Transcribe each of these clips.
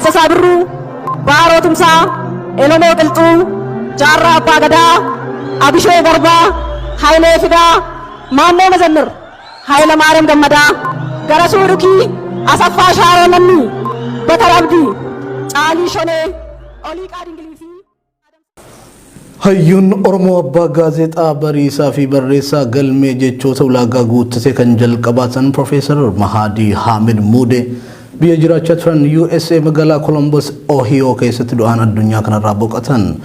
Taaddasaa Birruu, Baaroo Tumsaa, Elomoo Qilxuu, Jaarraa Abbaa Gadaa, Abishee Garbaa, Hayilee Fidaa, Maannoo Mazannir, Hayila Maariyaam Gammadaa, Garasuu Dhukii, Asaffaa Shaaroo Lammii, Batar Abdii, Caalii Shonee, Oliiqaa Dingilii fi Hayyuun Oromoo Abbaa Gaazexaa Bariisaa fi Barreessaa Galmee jechoota ulaagaa guuttatee kan jalqabaatan Profeesar Mahadii Haamid Muudee biyya jiraachaa turan USA magaalaa Columbus Ohio keessatti du'aan addunyaa kanarraa boqotan.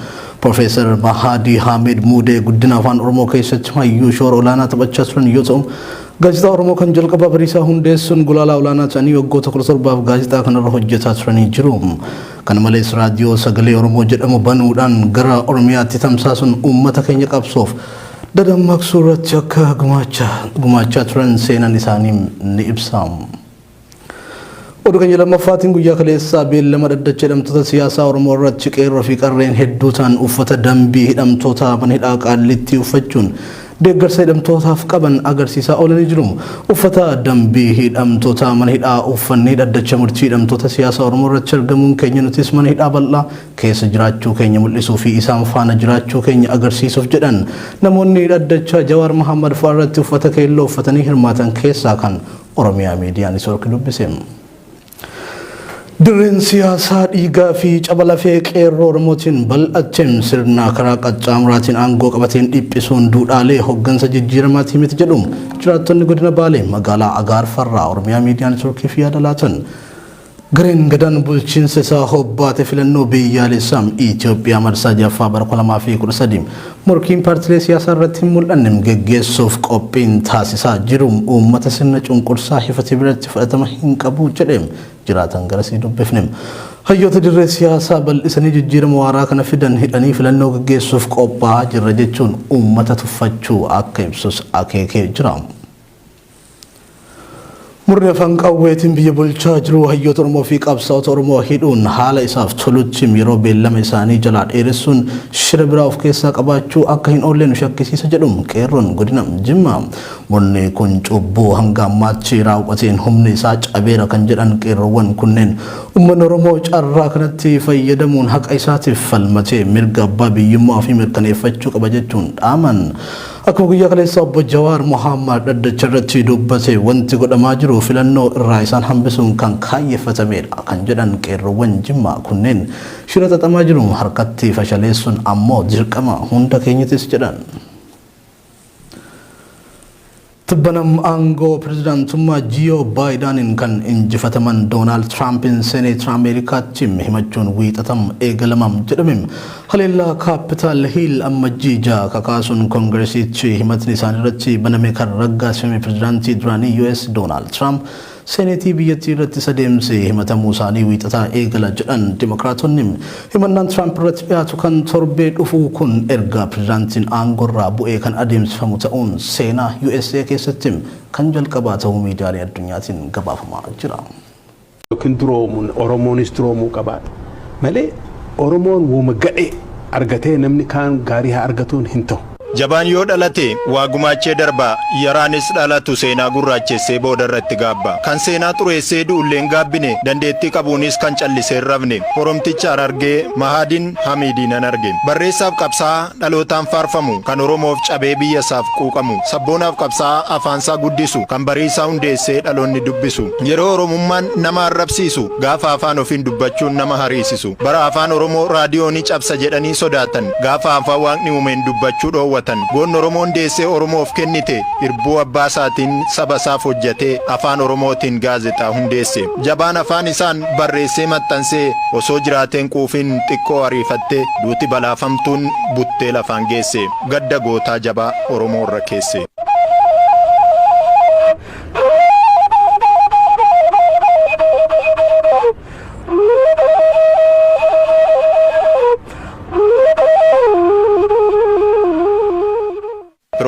Profeesar Mahadii Haamid Muudee guddina afaan Oromoo keessatti hayyuu shoora olaanaa taphachaa turan yoo ta'u, gaazexaa Oromoo kan jalqabaa Bariisaa hundeessuun gulaalaa olaanaa ta'anii waggoota 17 gaazexaa kanarra hojjetaa turanii jiru. Kan malees raadiyoo sagalee Oromoo jedhamu banuudhaan gara Oromiyaatti tamsaasuun uummata keenya qabsoof dadammaqsuu irratti akka gumaachaa turan seenaan isaanii ni ibsa. Oduu keenya lammaffaatiin guyyaa kaleessaa beellama dhaddacha hidhamtoota siyaasaa Oromoo irratti qeerroo fi qarreen hedduu ta'an uffata dambii hidhamtoota mana hidhaa Qaallitti uffachuun deeggarsa hidhamtootaaf qaban agarsiisaa oolanii jiru. Uffata dambii hidhamtoota mana hidhaa uffannee dhaddacha murtii hidhamtoota siyaasaa Oromoo irratti argamuun keenya nutis mana hidhaa bal'aa keessa jiraachuu keenya mul'isuu fi isaan faana jiraachuu keenya agarsiisuuf jedhan namoonni dhaddacha Jawaar Mohammad fa'aa irratti uffata keelloo uffatanii hirmaatan keessaa kan Oromiyaa Miidiyaa Niitoorkii dubbise. Dirreen siyaasaa dhiigaa fi cabalafee qeerroo Oromootiin bal'ateen sirna karaa qaxxaamuraatiin aangoo qabateen dhiphisuun duudhaalee hoggansa jijjiiramaatii miti jedhu jiraattonni godina Baalee magaalaa Agaarfarraa Oromiyaa Miidiyaa Niitoorkii fi yaada laatan. Gareen gadaan bulchiinsa isaa hobbaate filannoo biyyaalessaa Itoophiyaa marsaa jaffaa bara 2013 morkiin paartilee siyaasaa irratti mul'anne geggeessuuf qophiin taasisaa jiru uummata sirna cunqursaa hifate biratti fudhatama hin qabu jedhe jiraatan garasii dubbifne. Hayyoota dirree siyaasaa bal'isanii jijjiirama waaraa kana fidan hidhanii filannoo geggeessuuf qophaa'aa jirra jechuun uummata tuffachuu akka ibsus akeekee jira. Murni afaan qawweetiin biyya bulchaa jiru hayyoota Oromoo fi qabsaa'ota Oromoo hidhuun haala isaaf tolutti yeroo beellama isaanii jalaa dheeressuun shira biraa of keessaa qabaachuu akka hin oolle nu shakkisiisa jedhu qeerroon godina Jimmaa. Murni kun cubbuu hanga ammaatti raawwateen humni isaa cabeera kan jedhan qeerroowwan kunneen uummanni Oromoo carraa kanatti fayyadamuun haqa isaatiif falmatee mirga abbaa biyyummaa fi mirkaneeffachuu qaba jechuun dhaaman. Akkuma guyyaa kaleessaa obbo Jawaar Mohammad dhaddacha irratti dubbate wanti godhamaa jiru filannoo irraa isaan hambisuun kan kaayeffatamedha kan jedhan qeerroowwan Jimmaa kunneen shira xaxamaa jiru harkatti fashaleessuun ammoo dirqama hunda keenyatis jedhan. Tibbanam aangoo pirezidaantummaa Jiyo Baayidaniin kan injifataman Doonaald Tiraampiin Seneetar Ameerikaatti himachuun wiixatam eegalamam jedhame. Haleellaa Kaapitaal Hiil ammajjii ja'a kakaasuun koongireesichi himatni isaanii irratti baname kan raggaasifame pirezidaantii duraanii US Doonaald Tiraamp Seneetii biyyattii irratti sadeemsee himatamuu isaanii wiixataa eegala jedhan Dimokiraatonni. Himannaan Tiraamp irratti dhiyaatu kan torbee dhufuu kun erga pirezidaantiin aangorraa bu'ee kan adeemsifamu ta'uun seenaa USA keessatti kan jalqabaa ta'uu miidiyaalee addunyaatiin gabaafamaa jira. Yookiin duroomuun Oromoonis duroomuu qaba malee Oromoon wuma gadhee argatee namni kaan gaarii haa argatuun hin ta'u. Jabaan yoo dhalate waa gumaachee darbaa yaraanis dhalatu seenaa gurraachessee booda irratti gaabba kan seenaa xureessee du'ulleen gaabbine dandeettii qabuunis kan callisee rafne Oromticha Harargee Mahadiin Hamidiin nan arge barreessaaf qabsaa'aa dhalootaan faarfamu kan Oromoof cabee biyyasaaf quuqamu sabboonaaf qabsaa'aa afaansaa guddisu kan bariisaa hundeessee dhaloonni dubbisu yeroo Oromummaan nama arrabsiisu gaafa afaan ofiin dubbachuun nama hariisisu bara afaan Oromoo raadiyoonii cabsa jedhanii sodaatan gaafa afaan waaqni uumeen dubbachuu dhoowwatan goon Oromoon deessee Oromoof kennite irbuu abbaa isaatiin saba isaaf hojjetee afaan Oromootiin gaazexaa hundeesse jabaan afaan isaan barreessee maxxansee osoo jiraateen quufiin xiqqoo ariifattee duuti balaafamtuun buttee lafaan geesse gadda gootaa jabaa Oromoo irra keesse.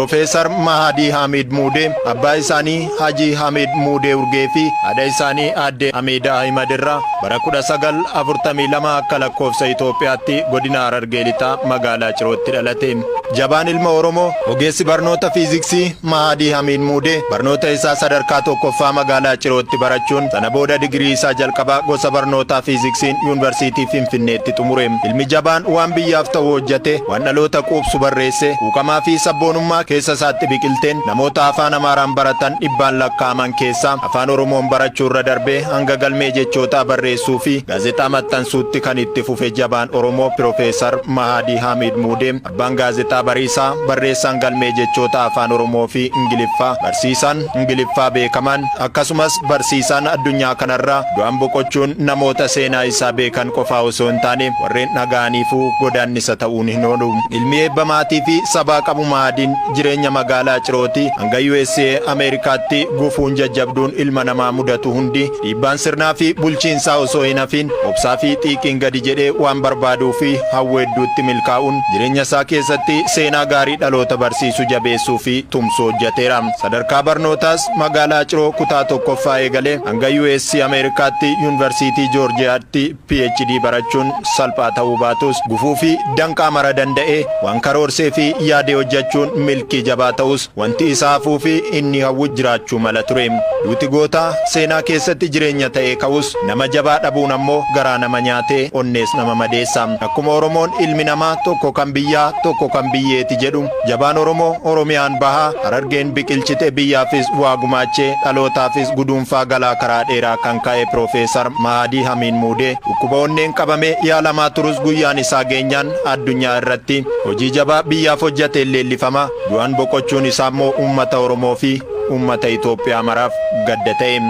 Profeesar Mahadii Hamid Muudee abbaa isaanii Haji Hamid Muudee Urgee fi haadha isaanii aadde Hamiida Ahimad irraa bara 1942 akka lakkoofsa Itoophiyaatti godina Harargee lixaa magaalaa Cirootti dhalate. Jabaan ilma Oromoo ogeessi barnoota fiiziksii Mahadii Hamid Muudee barnoota isaa sadarkaa tokkoffaa magaalaa Cirootti barachuun sana booda digirii isaa jalqabaa gosa barnootaa fiiziksiin yuunivarsiitii Finfinneetti xumure. Ilmi jabaan waan biyyaaf ta'u hojjete, waan dhaloota quubsu barreesse, quuqamaa fi sabboonummaa keessa isaatti biqilteen namoota afaan Amaaraan baratan dhibbaan lakkaa'aman keessaa afaan Oromoon barachuu irra darbee hanga galmee jechootaa barreessuu fi gaazexaa maxxansuutti kan itti fufe jabaan Oromoo Profeesar Mahadii Hamid Muudee abbaan gaazexaa Bariisaa, barreessaan galmee jechoota afaan Oromoo fi Ingiliffaa, barsiisaan Ingiliffaa beekaman akkasumas barsiisaan addunyaa kanarraa du'aan boqochuun namoota seenaa isaa beekan qofaa osoo hin taane warreen dhaga'aniifuu godaannisa ta'uun hin oolu. Ilmi eebba maatii fi sabaa qabu Mahadiin jireenya magaalaa Cirootii hanga USA Ameerikaatti gufuun jajjabduun ilma namaa mudatu hundi dhiibbaan sirnaa fi bulchiinsaa osoo hin hafin obsaa fi xiiqiin gadi jedhee waan barbaaduu fi hawwa hedduutti milkaa'uun jireenya isaa keessatti seenaa gaarii dhaloota barsiisu jabeessuu fi tumsuu hojjeteera. Sadarkaa barnootaas magaalaa Ciroo kutaa tokkoffaa eegalee hanga USA Ameerikaatti yuunivarsiitii Joorjiyaatti PhD barachuun salphaa ta'uu baatus gufuu fi danqaa mara danda'ee waan karoorsee fi yaadee hojjechuun milkii jabaa ta'us wanti isaa hafuu fi inni hawwu jiraachuu mala ture. Duuti gootaa seenaa keessatti jireenya ta'ee ka'us nama jabaa dhabuun ammoo garaa nama nyaatee onnees nama madeessa. Akkuma Oromoon ilmi namaa tokko kan biyyaa tokko kan biyyeeti jedhu jabaan Oromoo Oromiyaan bahaa Harargeen biqilchite biyyaafis waa gumaachee dhalootaafis guduunfaa galaa karaa dheeraa kan ka'e Profeesar Mahadii Hamid Muudee dhukkuba onneen qabamee yaalamaa turus guyyaan isaa geenyaan addunyaa irratti hojii jabaa biyyaaf hojjate leellifama. Du'aan boqochuun isaa immoo uummata Oromoo fi uummata Itoophiyaa maraaf gadda ta'e.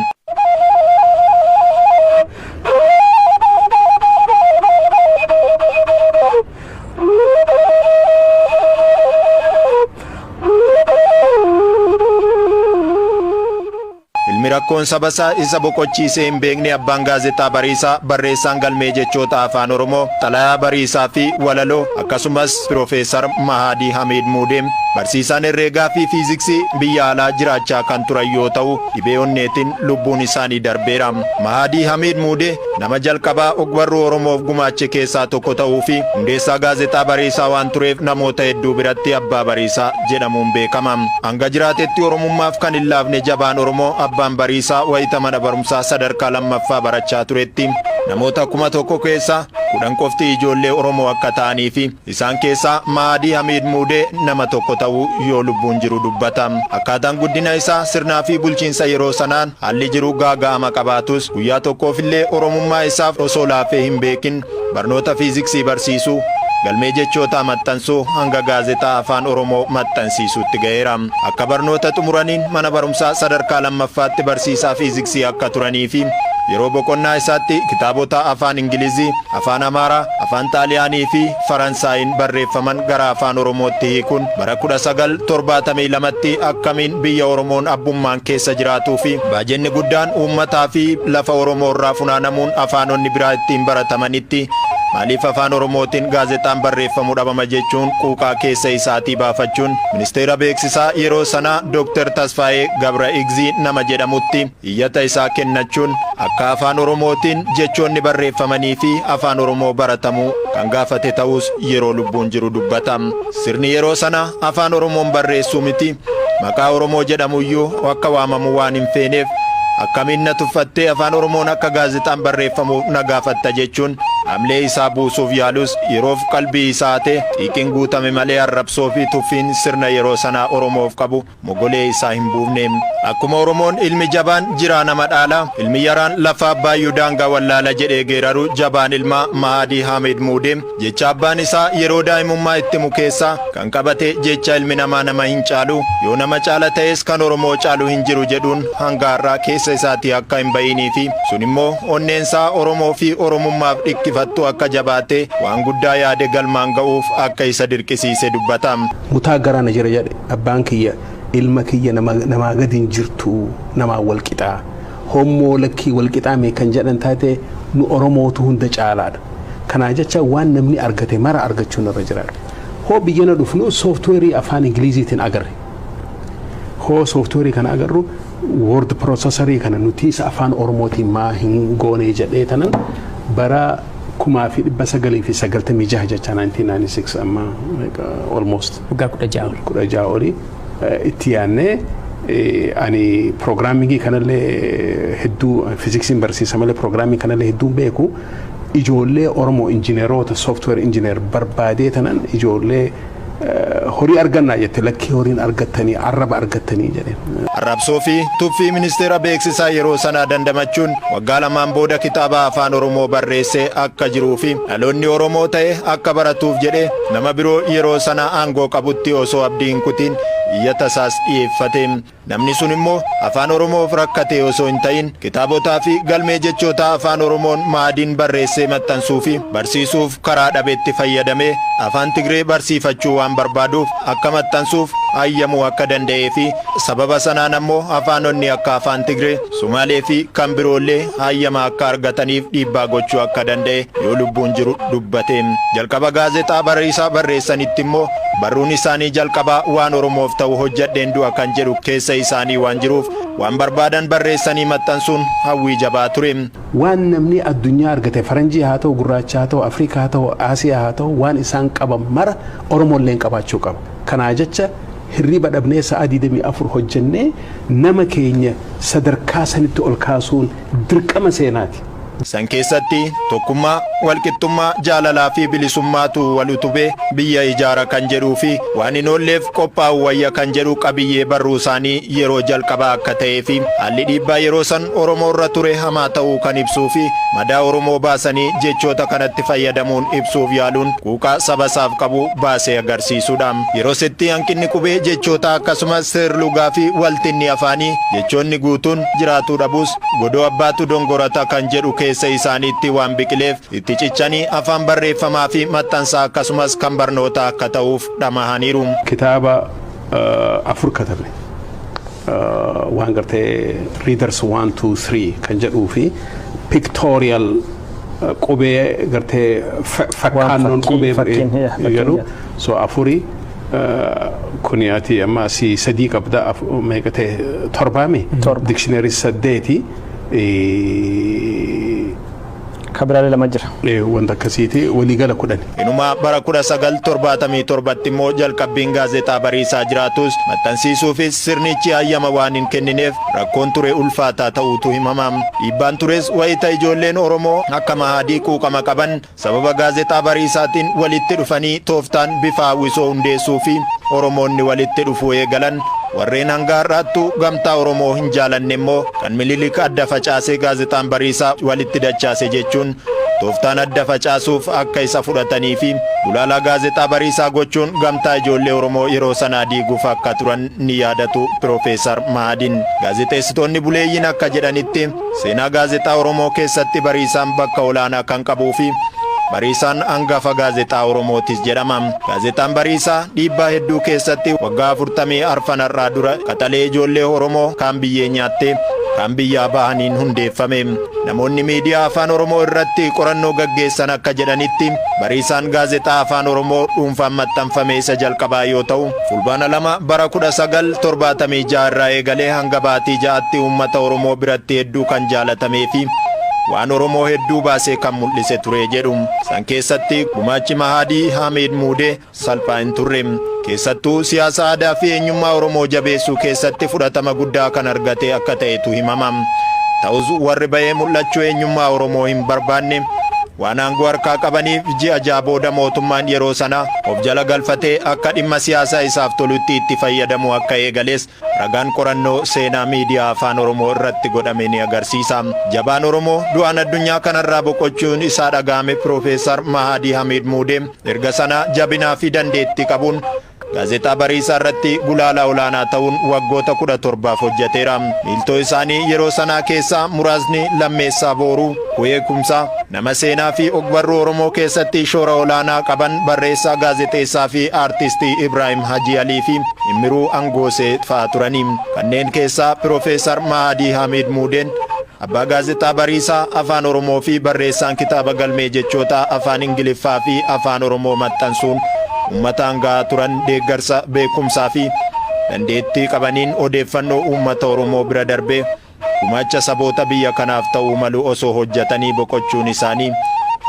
Rakkoon saba isaa isa boqochiisee hin beekne abbaan gaazexaa Bariisaa, barreessaan galmee jechoota afaan Oromoo, xalayaa Bariisaa fi walaloo akkasumas Profeesar Mahadii Hamid Muudee barsiisaan herreegaa fi fiiziksii biyya alaa jiraachaa kan turan yoo ta'u dhibee onneetiin lubbuun isaanii darbeera. Mahadii Hamid Muudee nama jalqabaa ogbarruu Oromoof gumaache keessaa tokko ta'uu fi hundeessaa gaazexaa Bariisaa waan tureef namoota hedduu biratti abbaa Bariisaa jedhamuun beekama. Hanga jiraatetti Oromummaaf kan hin laafne jabaan Oromoo abbaan Bariisaa wayita mana barumsaa sadarkaa lammaffaa barachaa turetti namoota 1,000 keessaa 10 qofti ijoollee Oromoo akka ta'anii fi isaan keessaa Mahadii Hamid Muudee nama tokko ta'uu yoo lubbuun jiru dubbata. Akkaataan guddina isaa sirnaa fi bulchiinsa yeroo sanaan haalli jiru gaaga'ama qabaatus guyyaa tokkoofillee Oromummaa isaaf osoo laafee hin beekin barnoota fiiziksii barsiisuu galmee jechoota maxxansuu hanga gaazexaa afaan Oromoo maxxansiisuutti ga'eera. Akka barnoota xumuraniin mana barumsaa sadarkaa lammaffaatti barsiisaa fiiziksii akka turanii fi yeroo boqonnaa isaatti kitaabota afaan Ingilizii, afaan Amaaraa, afaan Xaaliyaanii fi Faransaayiin barreeffaman gara afaan Oromootti hiikuun bara 1972tti akkamiin biyya Oromoon abbummaan keessa jiraatuu fi baajenni guddaan uummataa fi lafa Oromoo irraa funaanamuun afaanonni biraa ittiin baratamanitti maaliif afaan Oromootiin gaazexaan barreeffamuu dhabama jechuun quuqaa keessa isaatii baafachuun ministeera beeksisaa yeroo sanaa Dr. Tasfaayee Gabraigzii nama jedhamutti iyyata isaa kennachuun akka afaan Oromootiin jechoonni barreeffamanii fi afaan Oromoo baratamuu kan gaafate ta'us yeroo lubbuun jiru dubbata. Sirni yeroo sana afaan Oromoon barreessuu miti maqaa Oromoo jedhamuyyuu akka waamamu waan hin feeneef akkamiin na tuffattee afaan Oromoon akka gaazexaan barreeffamuuf na gaafatta jechuun amlee isaa buusuuf yaalus yeroof qalbii isaa ta'e xiiqiin guutame malee arrabsoo fi tuffiin sirna yeroo sanaa Oromoof qabu mogolee isaa hin buufne. Akkuma Oromoon ilmi jabaan jiraa nama dhaala, ilmi yaraan lafa abbaayyuu daangaa wallaala jedhee geeraru jabaan ilmaa Mahadii Hamid Muudee jecha abbaan isaa yeroo daa'imummaa itti mukeessaa kan qabate jecha ilmi namaa nama hin caalu yoo nama caala ta'es kan Oromoo caalu hin jiru jedhuun hanga har'aa keessa isaatii akka hin bayinii fi sun immoo onneensaa Oromoo fi Oromummaaf dhikkifattu akka jabaate waan guddaa yaade galmaan ga'uuf akka isa dirqisiise dubbata. Mutaa garana jira jedhe abbaan kiyya ilma kiyya namaa gadi hin jirtu namaa walqixaa hommoo lakkii walqixaa mee kan jedhan taate nu Oromootu hunda caalaadha. Kanaa jecha waan namni argate mara argachuun irra jira. Hoo biyya na dhufnu sooftuweerii afaan Ingiliziitiin agarre hoo sooftiweerii kana agarru word processorii kana nuti isa afaan oromootiin maa hin goone jedhee tanan bara 1996 jecha 1996 amma almost waggaa 16 olii itti yaannee ani programmingii kanallee hedduu fiziksiin barsiisa malee programming kanallee hedduun beeku ijoollee oromoo injineeroota software injineer barbaadee tanan ijoollee horii argannaa jette lakkii horiin argattanii arraba argattanii jedheen. Arrabsoo fi tuffii ministeera beeksisaa yeroo sanaa dandamachuun waggaa lamaan booda kitaaba afaan oromoo barreessee akka jiruu fi dhaloonni oromoo ta'e akka baratuuf jedhe nama biroo yeroo sana aangoo qabutti osoo abdii hin kutiin iyyata isaas dhiyeeffate. Namni sun immoo afaan oromoof rakkate osoo hin ta'in kitaabotaa fi galmee jechoota afaan oromoon maadiin barreessee maxxansuu fi barsiisuuf karaa dhabeetti fayyadamee afaan Tigree barsiifachuu waan barbaaduuf akka maxxansuuf hayyamuu akka danda'ee fi sababa sanaan ammoo afaanonni akka afaan Tigree, Sumaalee fi kan biroollee hayyama akka argataniif dhiibbaa gochuu akka danda'e yoo lubbuun jiru dubbate. Jalqaba gaazexaa Bariisaa barreessanitti immoo barruun isaanii jalqabaa waan oromoof ta'u hojjedheen du'a kan jedhu keessa isaanii waan jiruuf waan barbaadan barreessanii maxxansuun hawwii jabaa ture. Waan namni addunyaa argate faranjii haa ta'u gurraacha haa ta'u Afrikaa haa ta'u Aasiyaa haa ta'u waan isaan qaban mara Oromoolleen qabaachuu qaba. Kanaa jecha hirriba dhabnee sa'a 24 hojjennee nama keenya sadarkaa sanitti ol kaasuun dirqama seenaati. San keessatti tokkummaa, walqixxummaa, jaalalaa fi bilisummaatu wal utubee biyya ijaara kan jedhuu fi waan hin oolleef qophaa'u wayya kan jedhu qabiyyee barruu isaanii yeroo jalqabaa akka ta'ee fi haalli dhiibbaa yeroo san Oromoo irra ture hamaa ta'uu kan ibsuu fi madaa Oromoo baasanii jechoota kanatti fayyadamuun ibsuuf yaaluun quuqaa saba isaaf qabu baasee agarsiisudha. Yeroo sitti hanqinni qubee jechoota akkasumas seerlugaa fi waltinni afaanii jechoonni guutuun jiraatuu dhabus godoo abbaatu dongorata kan jedhu keessa isaaniitti waan biqileef itti cichanii afaan barreeffamaa fi maxxansaa akkasumas kan barnoota akka ta'uuf dhamahaniiru. Kitaaba afur katabne waan gartee readers 1 2 3 kan jedhuu fi pictorial qubee gartee fakkaannoon qubee jedhu so afuri kuni ati amma si sadii qabda meeqatee torbaami dictionary saddeeti kabraalee lama jira. Wanta akkasiiti waliigala 10. Inuma bara 1977 immoo jalqabbiin gaazexaa Bariisaa jiraatus maxxansiisuufis sirnichi hayyama waan hin kennineef rakkoon ture ulfaataa ta'uutu himama. Dhiibbaan tures wayita ijoolleen Oromoo akka Mahadii quuqama qaban sababa gaazexaa Bariisaatiin walitti dhufanii tooftaan bifa hawwisoo hundeessuu fi Oromoonni walitti dhufuu eegalan warreen hanga har'aattu gamtaa Oromoo hin jaalanne immoo kan Minilik adda facaasee gaazexaan Bariisaa walitti dachaase jechuun tooftaan adda facaasuuf akka isa fudhatanii fi gulaalaa gaazexaa Bariisaa gochuun gamtaa ijoollee Oromoo yeroo sanaa diiguuf akka turan ni yaadatu Piroofeesar Mahadiin. Gaazexeessitoonni buleeyyiin akka jedhanitti seenaa gaazexaa Oromoo keessatti Bariisaan bakka olaanaa kan qabuu fi Bariisaan hangafa gaazexaa Oromootis jedhama. Gaazexaan Bariisaa dhiibbaa hedduu keessatti waggaa 40 arfanarraa dura qaxalee ijoollee Oromoo kaan biyyee nyaattee kaan biyyaa bahaniin hundeeffame. Namoonni miidiyaa afaan Oromoo irratti qorannoo gaggeessan akka jedhanitti Bariisaan gaazexaa afaan Oromoo dhuunfaan maxxanfame isa jalqabaa yoo ta'u fulbaana 2 bara 1976 irraa eegalee hanga baatii 6tti uummata Oromoo biratti hedduu kan jaalatamee fi waan Oromoo hedduu baasee kan mul'ise ture jedhu. San keessatti gumaachi Mahadii Hamid Muudee salphaa hin turre. Keessattuu siyaasa aadaa fi eenyummaa Oromoo jabeessuu keessatti fudhatama guddaa kan argate akka ta'etu himama. Ta'us warri bahee mul'achuu eenyummaa Oromoo hin barbaanne waan aangoo harkaa qabaniif ji'a ja'a booda mootummaan yeroo sana of jala galfatee akka dhimma siyaasaa isaaf tolutti itti fayyadamu akka eegales ragaan qorannoo seenaa miidiyaa afaan Oromoo irratti godhame ni agarsiisa. Jabaan Oromoo du'aan addunyaa kanarraa boqochuun isaa dhaga'ame Piroofeesar Mahadii Hamid Muudee erga sana jabinaa fi dandeettii qabuun gaazexaa Bariisaa irratti gulaalaa olaanaa ta'uun waggoota 17 hojjeteera. Miiltoo isaanii yeroo sanaa keessaa muraasni Lammeessaa Booruu, Ku'ee Kumsaa, nama seenaa fi ogbarruu Oromoo keessatti shoora olaanaa qaban barreessaa gaazexeessaa fi aartistii Ibrahim Haji Alii fi Immiruu Angoosee fa'aa turanii. Kanneen keessaa Piroofeesar Mahadii Hamid Muudeen abbaa gaazexaa Bariisaa afaan Oromoo fi barreessaan kitaaba galmee jechoota afaan Ingiliffaa fi afaan Oromoo maxxansuun uummataan gahaa turan deeggarsa beekumsaa fi dandeettii qabaniin odeeffannoo uummata Oromoo bira darbee gumaacha saboota biyya kanaaf ta'uu malu osoo hojjetanii boqochuun isaanii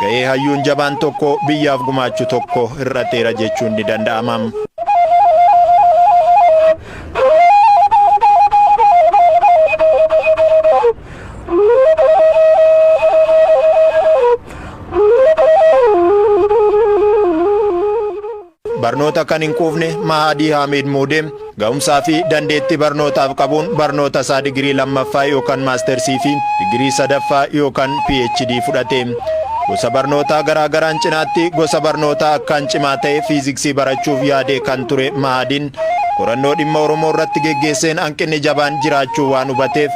ga'ee hayyuun jabaan tokko biyyaaf gumaachu tokko hir'ateera jechuun ni danda'ama. barnoota kan hin quufne Mahadii Hamid Mudee ga'umsaa fi dandeettii barnootaaf qabuun barnoota isaa digirii lammaffaa yookaan maastersii fi digirii sadaffaa yookaan PhD fudhate. Gosa barnootaa garaagaraan cinaatti gosa barnootaa akkaan cimaa ta'e fiiziksii barachuuf yaadee kan ture Mahadiin qorannoo dhimma Oromoo irratti geggeesseen hanqinni jabaan jiraachuu waan hubateef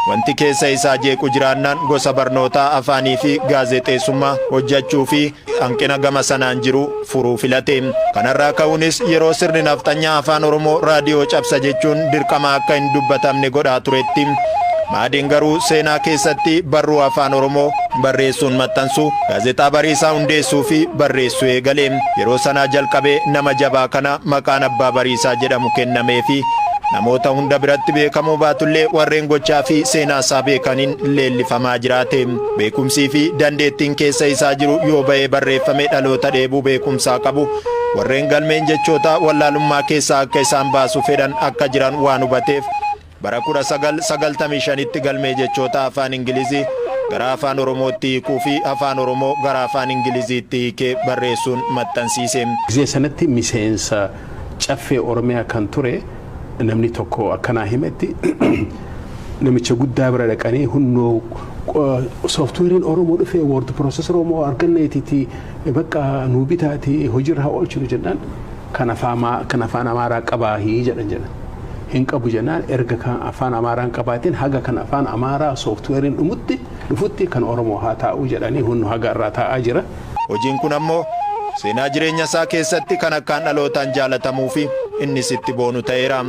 wanti keessa isaa jeequ jiraannaan gosa barnootaa afaanii fi gaazexeessummaa hojjechuu fi hanqina gama sanaan jiru furuu filate. Kanarraa ka'uunis yeroo sirni nafxanyaa afaan Oromoo raadiyoo cabsa jechuun dirqama akka hin dubbatamne godhaa turetti Mahadiin garuu seenaa keessatti barruu afaan Oromoo barreessuun maxxansu gaazexaa Bariisaa hundeessuu fi barreessuu eegale. Yeroo sanaa jalqabee nama jabaa kana maqaan abbaa Bariisaa jedhamu kennamee fi namoota hunda biratti beekamuu baatullee warreen gochaa fi seenaa isaa beekaniin leellifamaa jiraate. Beekumsii fi dandeettiin keessa isaa jiru yoo ba'ee barreeffamee dhaloota dheebuu beekumsaa qabu warreen galmeen jechoota wallaalummaa keessaa akka isaan baasu fedhan akka jiran waan hubateef bara 1995tti galmee jechoota afaan Ingilizii gara afaan Oromootti hiikuu fi afaan Oromoo gara afaan Ingiliziitti hiikee barreessuun maxxansiise. Gisee sanatti miseensa caffee Oromiyaa kan ture namni tokko akkanaa himetti namicha guddaa bira dhaqanii hunnoo softweeriin Oromoo dhufee word processor Oromoo arganneetiiti bakka nuu bitaati hojiirra oolchinu jennaan kan afaan Amaaraa qabaa jedhan hin qabu jennaan erga kan afaan Amaaraan qabaatiin haga kan afaan Amaaraa softweeriin dhufutti kan Oromoo haa taa'u jedhanii hunnoo haga irraa taa'aa jira. Hojiin kun ammoo seenaa jireenya isaa keessatti kan akkaan dhalootaan jaalatamuu fi innis itti boonu ta'eera.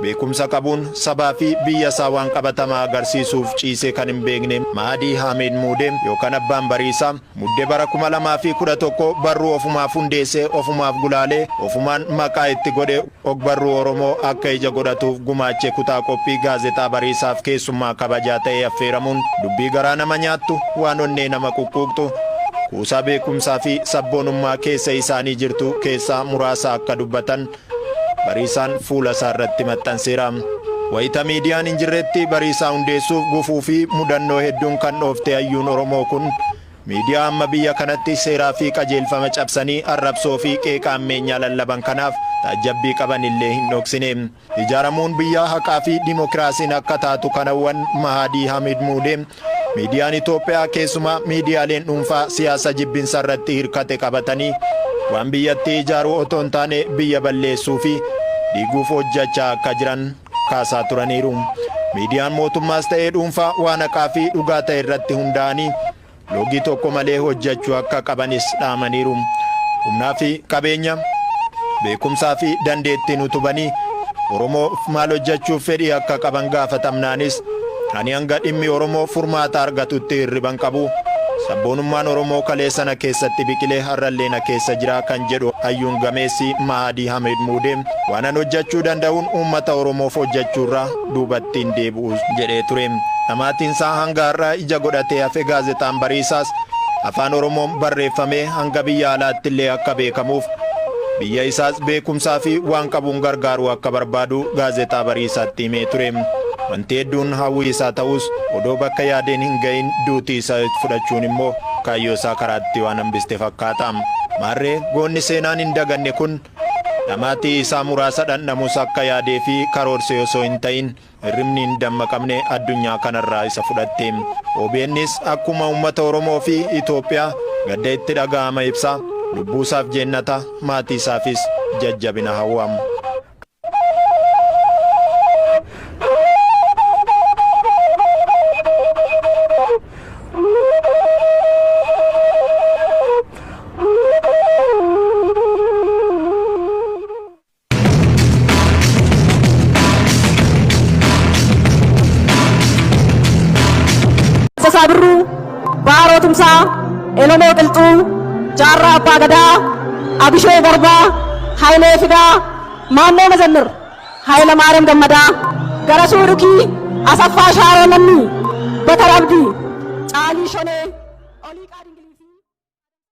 Beekumsa qabuun sabaa fi biyya isaa waan qabatamaa agarsiisuuf ciisee kan hin beekne Mahadii Hamid Mudee yookaan abbaan Bariisaa muddee bara 2011 barruu ofumaaf hundeessee ofumaaf gulaalee ofumaan maqaa itti godhe ogbarruu Oromoo akka ija godhatuuf gumaachee kutaa qophii gaazexaa Bariisaaf keessummaa kabajaa ta'ee affeeramuun dubbii garaa nama nyaattu waan onnee nama quqquuqxu kuusaa beekumsaa fi sabboonummaa keessa isaanii jirtu keessaa muraasa akka dubbatan Bariisaan fuula isaa irratti maxxanseera. Wayita miidiyaan hin jirretti Bariisaa hundeessuuf gufuu fi mudannoo hedduun kan dhoofte hayyuun Oromoo kun miidiyaa amma biyya kanatti seeraa fi qajeelfama cabsanii arrabsoo fi qeeqa ammeenyaa lallaban kanaaf taajjabbii qaban illee hin dhoksine. Ijaaramuun biyyaa haqaa fi dimokiraasiin akka taatu kanawwan Mahadii Hamid Mudee miidiyaan Itoophiyaa keessumaa miidiyaaleen dhuunfaa siyaasa jibbinsa irratti hirkate qabatanii waan biyyatti ijaaruu otoo hin taane biyya balleessuu fi diiguuf hojjechaa akka jiran kaasaa turaniiru. Miidiyaan mootummaas ta'ee dhuunfaa waan haqaa fi dhugaa ta'e irratti hundaa'anii loogii tokko malee hojjechuu akka qabanis dhaamaniiru. Humnaa fi qabeenya beekumsaa fi dandeettiin utubanii Oromoo maal hojjechuuf fedhii akka qaban gaafatamnaanis ani hanga dhimmi Oromoo furmaata argatutti hirriban qabu. Sabboonummaan Oromoo kalee sana keessatti biqilee har'alleena keessa jira kan jedhu hayyuun gameessi Mahadii Hamid Mudee waan hojjechuu danda'uun uummata Oromoof hojjechuurraa duubatti hin deebi'u jedhee ture. Dhamaatiinsaa hanga har'aa ija godhatee hafe gaazexaan Bariisaas afaan Oromoon barreeffamee hanga biyya alaatti illee akka beekamuuf biyya isaas beekumsaa fi waan qabuun gargaaruu akka barbaadu gaazexaa Bariisaatti himee ture. Wanti hedduun hawwii isaa ta'us odoo bakka yaadeen hin gahin duutii isaa fudhachuun immoo kaayyoo isaa karaatti waan hambiste fakkaata. Maarree goonni seenaan hin daganne kun dhamaatii isaa muraasa dhandhamus akka yaadee fi karoorse osoo hin ta'in hirribni hin dammaqamne addunyaa kanarraa isa fudhatte. OBN's akkuma uummata Oromoo fi Itoophiyaa gadda itti dhaga'ama ibsa. Lubbuusaaf jennata maatii isaafis jajjabina hawwamu. Sabru, Baro Tumsa, Elomo Qilxuu, Jaarraa Abbaa Gadaa, Abishoo Garbaa, Hayilee Fidaa, Maannoo Mazannir, ኃይለ ማርያም ገመዳ ገረሱ ዱኪ አሰፋ ሻሮ ለሚ በተረብዲ ጫሊ ሾኔ